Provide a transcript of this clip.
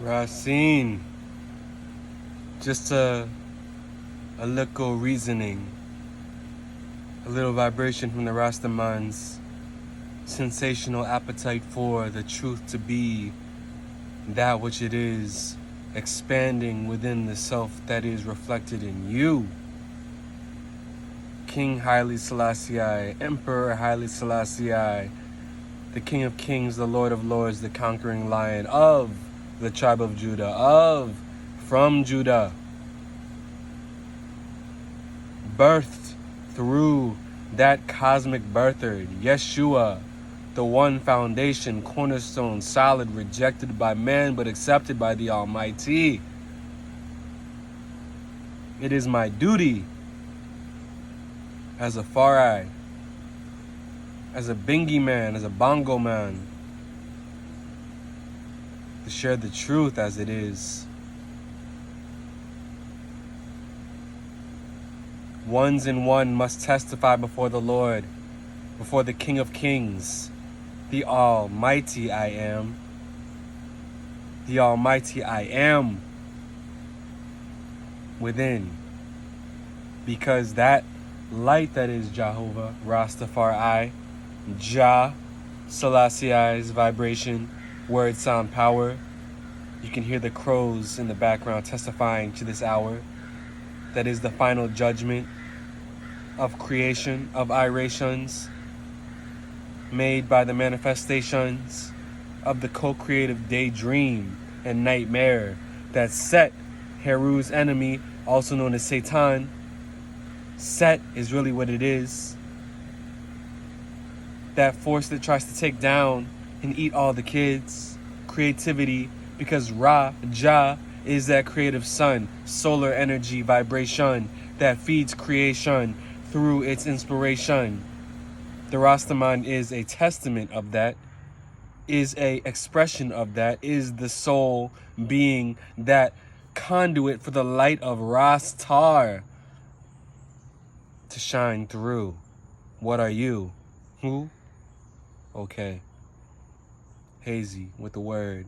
Racine, just a little reasoning, a little vibration from the Rastaman's sensational appetite for the truth to be that which it is, expanding within the self that is reflected in you. King Haile Selassie, Emperor Haile Selassie, the King of Kings, the Lord of Lords, the conquering lion of the tribe of Judah, from Judah, birthed through that cosmic birther, Yeshua, the one foundation, cornerstone, solid, rejected by man but accepted by the Almighty. It is my duty as a Farai, as a Bingi man, as a Bongo man, to share the truth as it is. Ones in one must testify before the Lord, before the King of Kings, the Almighty I am. The Almighty I am within. Because that light that is Jehovah, Rastafari, Jah, Selassie's vibration, word, sound, power. You can hear the crows in the background testifying to this hour. That is the final judgment of creation, of irations made by the manifestations of the co-creative daydream and nightmare that Set, Heru's enemy, also known as Satan. Set is really what it is. That force that tries to take down and eat all the kids. Creativity, because Ra, Jah, is that creative sun, solar energy vibration that feeds creation through its inspiration. The Rastaman is a testament of that, is a expression of that, is the soul being that conduit for the light of Rastar to shine through. What are you? Who? Okay. Hazy with the word.